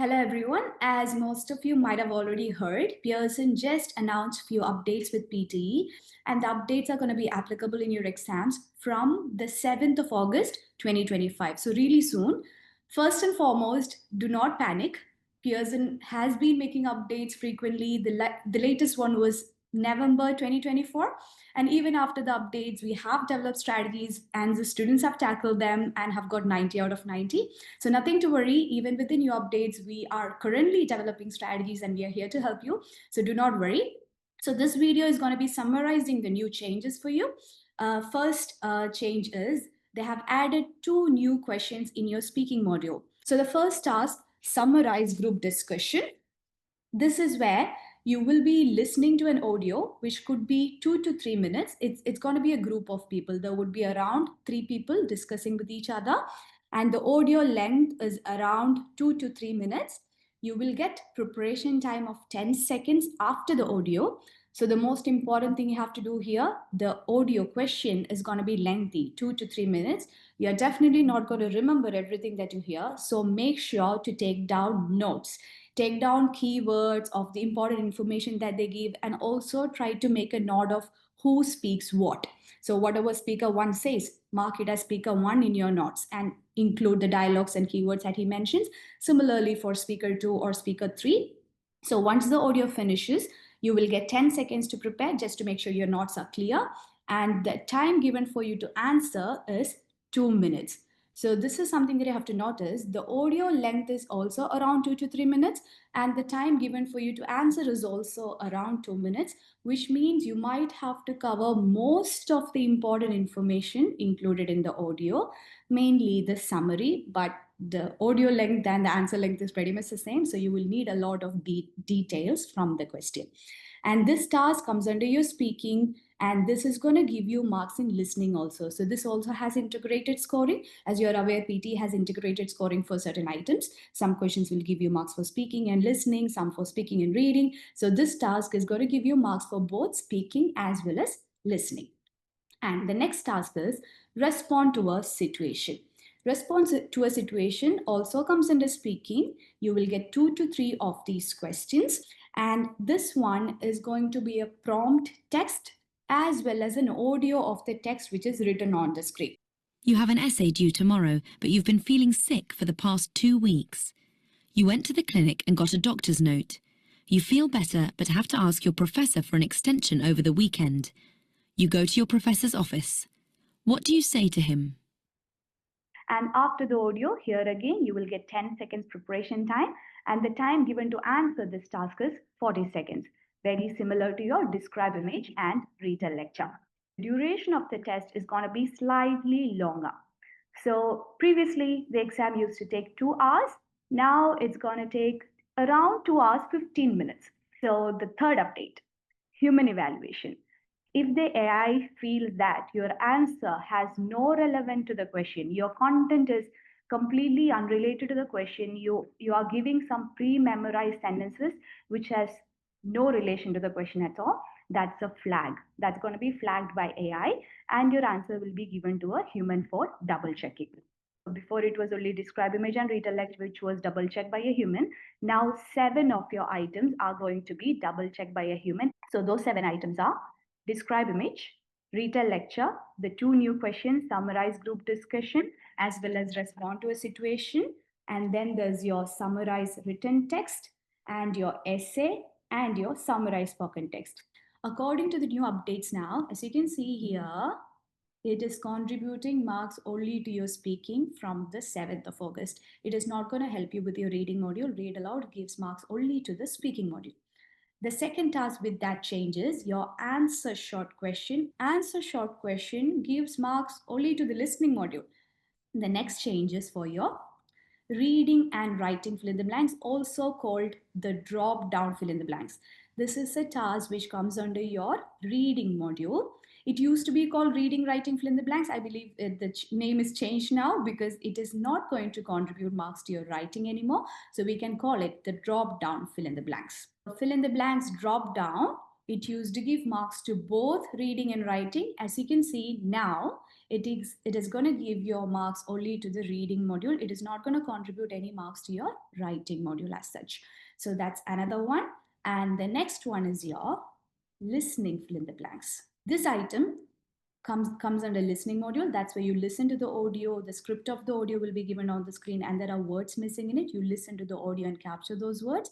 Hello everyone. As most of you might have already heard, Pearson just announced a few updates with PTE, and the updates are going to be applicable in your exams from the 7th of August 2025. So really soon. First and foremost, do not panic. Pearson has been making updates frequently. The latest one was November 2024. And even after the updates, we have developed strategies and the students have tackled them and have got 90 out of 90. So nothing to worry, even with the new updates, we are currently developing strategies and we are here to help you. So do not worry. So this video is going to be summarizing the new changes for you. First change is they have added 2 new questions in your speaking module. So the first task, summarize group discussion. This is where you will be listening to an audio, which could be 2 to 3 minutes. It's going to be a group of people. There would be around 3 people discussing with each other. And the audio length is around 2 to 3 minutes. You will get preparation time of 10 seconds after the audio. So the most important thing you have to do here, the audio question is going to be lengthy, 2 to 3 minutes. You're definitely not going to remember everything that you hear. So make sure to take down notes. Take down keywords of the important information that they give, and also try to make a note of who speaks what. So whatever speaker 1 says, mark it as speaker 1 in your notes and include the dialogues and keywords that he mentions. Similarly for speaker 2 or speaker 3. So once the audio finishes, you will get 10 seconds to prepare just to make sure your notes are clear. And the time given for you to answer is 2 minutes. So this is something that you have to notice. The audio length is also around 2 to 3 minutes, and the time given for you to answer is also around 2 minutes, which means you might have to cover most of the important information included in the audio, mainly the summary, but the audio length and the answer length is pretty much the same. So you will need a lot of details from the question. And this task comes under your speaking, and this is going to give you marks in listening also. So this also has integrated scoring. As you're aware, PT has integrated scoring for certain items. Some questions will give you marks for speaking and listening, some for speaking and reading. So this task is going to give you marks for both speaking as well as listening. And the next task is respond to a situation. Response to a situation also comes under speaking. You will get 2 to 3 of these questions. And this one is going to be a prompt text as well as an audio of the text which is written on the screen. You have an essay due tomorrow, but you've been feeling sick for the past 2 weeks. You went to the clinic and got a doctor's note. You feel better, but have to ask your professor for an extension over the weekend. You go to your professor's office. What do you say to him? And after the audio, here again, you will get 10 seconds preparation time, and the time given to answer this task is 40 seconds. Very similar to your describe image and retell lecture. The duration of the test is going to be slightly longer. So previously, the exam used to take 2 hours. Now it's going to take around 2 hours, 15 minutes. So the third update, human evaluation. If the AI feels that your answer has no relevance to the question, your content is completely unrelated to the question, you are giving some pre-memorized sentences which has no relation to the question at all, that's a flag. That's going to be flagged by AI, and your answer will be given to a human for double checking. Before it was only describe image and retellect, which was double checked by a human. Now 7 of your items are going to be double checked by a human. So those 7 items are describe image, retell lecture, the 2 new questions, summarize group discussion, as well as respond to a situation. And then there's your summarize written text and your essay and your summarize spoken text. According to the new updates now, as you can see here, it is contributing marks only to your speaking from the 7th of August. It is not going to help you with your reading module. Read aloud gives marks only to the speaking module. The second task with that change is your answer short question. Answer short question gives marks only to the listening module. The next change is for your reading and writing fill in the blanks, also called the drop down fill in the blanks. This is a task which comes under your reading module. It used to be called reading, writing, fill in the blanks. I believe the name is changed now because it is not going to contribute marks to your writing anymore. So we can call it the drop down fill in the blanks. Fill in the blanks drop down, it used to give marks to both reading and writing. As you can see now, It is going to give your marks only to the reading module. It is not going to contribute any marks to your writing module as such. So that's another one. And the next one is your listening fill in the blanks. This item comes under listening module. That's where you listen to the audio. The script of the audio will be given on the screen and there are words missing in it. You listen to the audio and capture those words.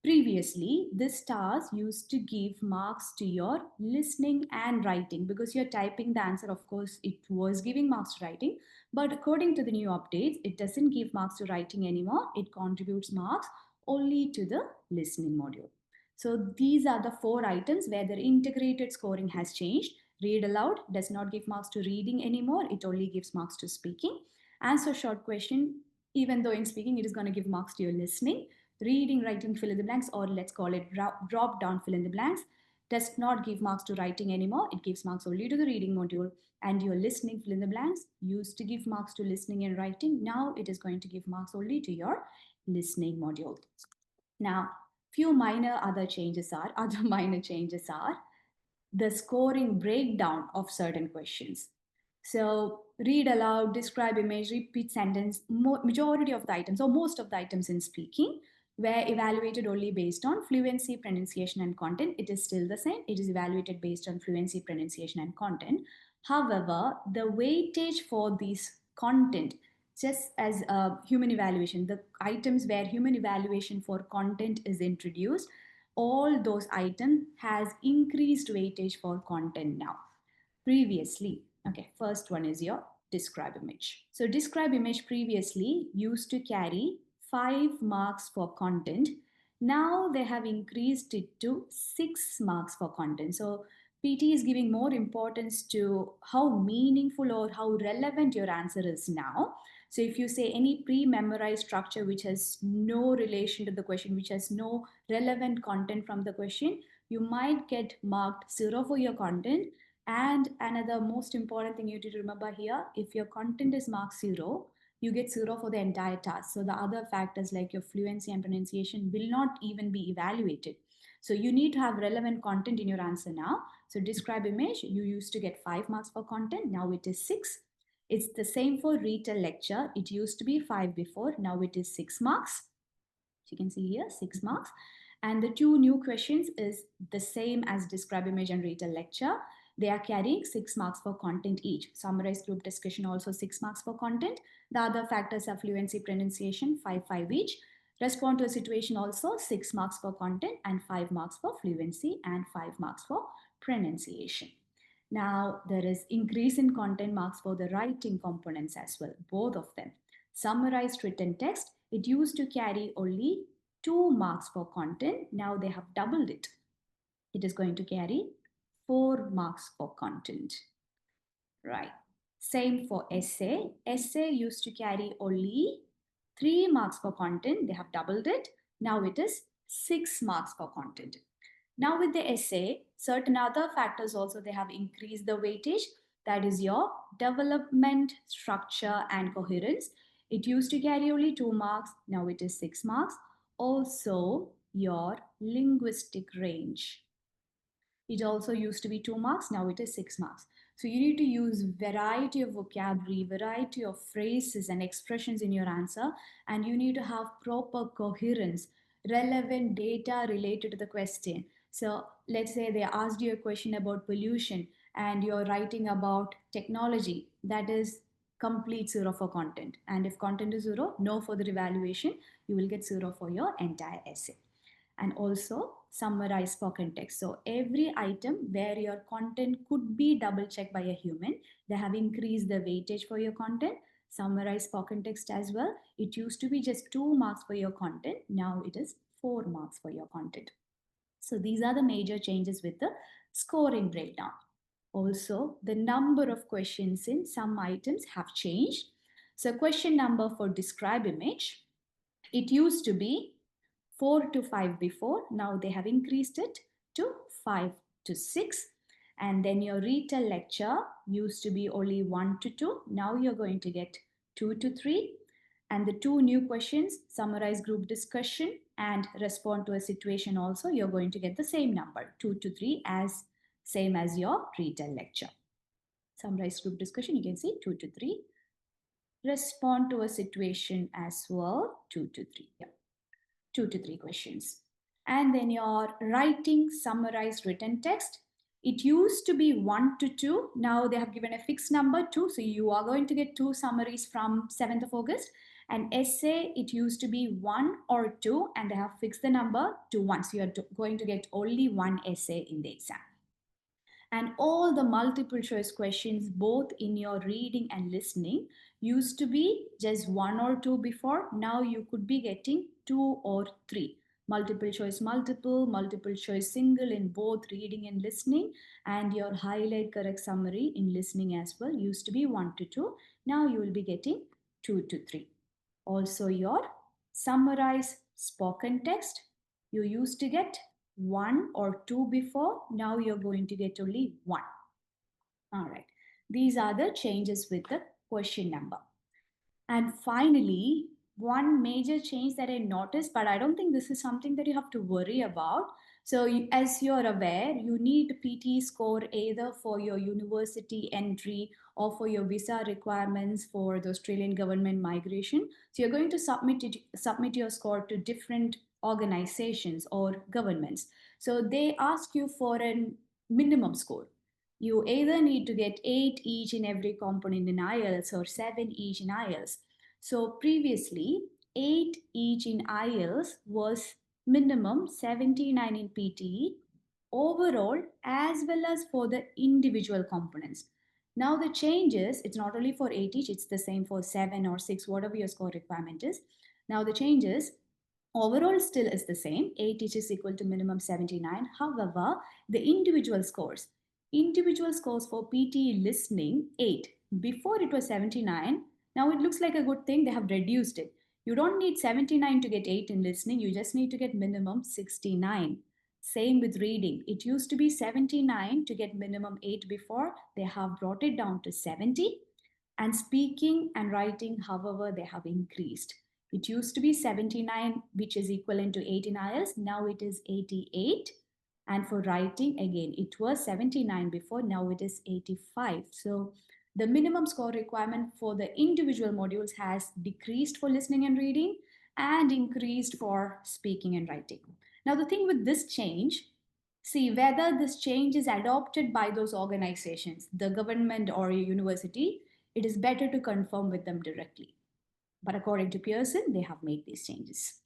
Previously, this task used to give marks to your listening and writing because you're typing the answer. Of course, it was giving marks to writing, but according to the new updates, it doesn't give marks to writing anymore. It contributes marks only to the listening module. So these are the four items where the integrated scoring has changed. Read aloud does not give marks to reading anymore. It only gives marks to speaking. Answer short question, even though in speaking it is going to give marks to your listening. Reading, writing, fill in the blanks, or let's call it drop down fill in the blanks, does not give marks to writing anymore. It gives marks only to the reading module. And your listening fill in the blanks used to give marks to listening and writing. Now it is going to give marks only to your listening module. Now, few other minor changes are the scoring breakdown of certain questions. So read aloud, describe image, repeat sentence. Majority of the items or most of the items in speaking were evaluated only based on fluency, pronunciation, and content. It is still the same. It is evaluated based on fluency, pronunciation, and content. However, the weightage for these content, just as a human evaluation, the items where human evaluation for content is introduced, all those items has increased weightage for content now. Previously, okay, first one is your describe image. So describe image previously used to carry 5 marks for content. Now they have increased it to 6 marks for content. So PT is giving more importance to how meaningful or how relevant your answer is now. So if you say any pre-memorized structure which has no relation to the question, which has no relevant content from the question, you might get marked 0 for your content. And another most important thing you need to remember here, if your content is marked 0, you get 0 for the entire task. So the other factors like your fluency and pronunciation will not even be evaluated. So you need to have relevant content in your answer now. So describe image, you used to get 5 marks for content, now it is 6. It's the same for retell lecture. It used to be 5 before, now it is 6 marks. So you can see here 6 marks. And the 2 new questions is the same as describe image and retell lecture. They are carrying 6 marks for content each. Summarize group discussion also 6 marks for content. The other factors are fluency, pronunciation, 5 each. Respond to a situation also 6 marks for content and 5 marks for fluency and 5 marks for pronunciation. Now there is increase in content marks for the writing components as well, both of them. Summarized written text, it used to carry only 2 marks for content. Now they have doubled it. It is going to carry 4 marks for content. Right. Same for essay. Essay used to carry only 3 marks for content. They have doubled it. Now it is 6 marks for content. Now with the essay, certain other factors also they have increased the weightage. That is your development, structure, and coherence. It used to carry only 2 marks. Now it is 6 marks. Also your linguistic range. It also used to be 2 marks, now it is 6 marks. So you need to use variety of vocabulary, variety of phrases and expressions in your answer, and you need to have proper coherence, relevant data related to the question. So let's say they asked you a question about pollution and you're writing about technology. That is complete 0 for content. And if content is 0, no further evaluation, you will get 0 for your entire essay. And also summarize for context. So every item where your content could be double checked by a human, they have increased the weightage for your content. Summarize for context as well. It used to be just 2 marks for your content. Now it is 4 marks for your content. So these are the major changes with the scoring breakdown. Also, the number of questions in some items have changed. So question number for describe image, it used to be 4 to 5 before. Now they have increased it to 5 to 6. And then your retell lecture used to be only 1 to 2. Now you're going to get 2 to 3. And the 2 new questions, summarize group discussion and respond to a situation also, you're going to get the same number, 2 to 3, as same as your retell lecture. Summarize group discussion, you can see 2 to 3. Respond to a situation as well, 2 to 3. Yeah, 2 to 3 questions. And then your writing summarized written text. It used to be 1 to 2. Now they have given a fixed number 2. So you are going to get 2 summaries from 7th of August. And essay, it used to be 1 or 2, and they have fixed the number to 1. So you're going to get only 1 essay in the exam. And all the multiple choice questions, both in your reading and listening, used to be just 1 or 2 before. Now you could be getting 2 or 3. Multiple choice multiple, multiple choice single in both reading and listening, and your highlight correct summary in listening as well used to be 1 to 2. Now you will be getting 2 to 3. Also, your summarize spoken text, you used to get 1 or 2 before. Now you're going to get only 1. All right. These are the changes with the question number. And finally, one major change that I noticed, but I don't think this is something that you have to worry about. So, as you're aware, you need PTE score either for your university entry or for your visa requirements for the Australian government migration. So, you're going to submit your score to different organizations or governments. So, they ask you for a minimum score. You either need to get 8 each in every component in IELTS or 7 each in IELTS. So previously, 8 each in IELTS was minimum 79 in PTE overall as well as for the individual components. Now the changes, it's not only for 8 each, it's the same for 7 or 6, whatever your score requirement is. Now the changes overall still is the same, 8 each is equal to minimum 79. However, the individual scores for PTE listening 8. Before it was 79. Now it looks like a good thing, they have reduced it. You don't need 79 to get 8 in listening, you just need to get minimum 69. Same with reading. It used to be 79 to get minimum 8 before. They have brought it down to 70. And speaking and writing, however, they have increased. It used to be 79, which is equivalent to 8 in IELTS. Now it is 88. And for writing, again, it was 79 before. Now it is 85. So the minimum score requirement for the individual modules has decreased for listening and reading and increased for speaking and writing. Now, the thing with this change, see whether this change is adopted by those organizations, the government or a university, it is better to confirm with them directly. But according to Pearson, they have made these changes.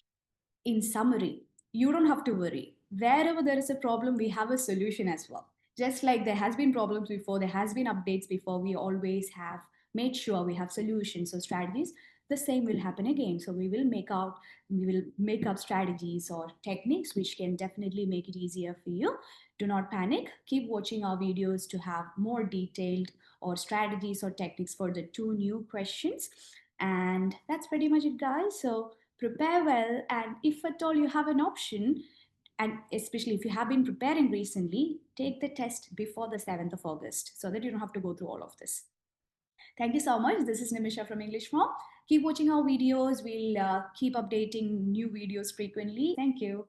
In summary, you don't have to worry. Wherever there is a problem, we have a solution as well. Just like there has been problems before, there has been updates before, we always have made sure we have solutions or strategies. The same will happen again. So we will make up strategies or techniques which can definitely make it easier for you. Do not panic. Keep watching our videos to have more detailed or strategies or techniques for the 2 new questions. And that's pretty much it, guys. So prepare well, and if at all you have an option, and especially if you have been preparing recently, take the test before the 7th of August so that you don't have to go through all of this. Thank you so much. This is Nimisha from EnglishFirm. Keep watching our videos. We'll keep updating new videos frequently. Thank you.